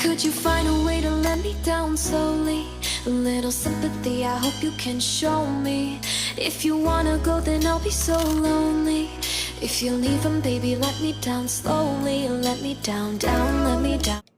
Could you find a way to let me down slowly? A little sympathy, I hope you can show me. If you wanna go, then I'll be so lonely. If you're leaving, baby, let me down slowly. Let me down, down, let me down.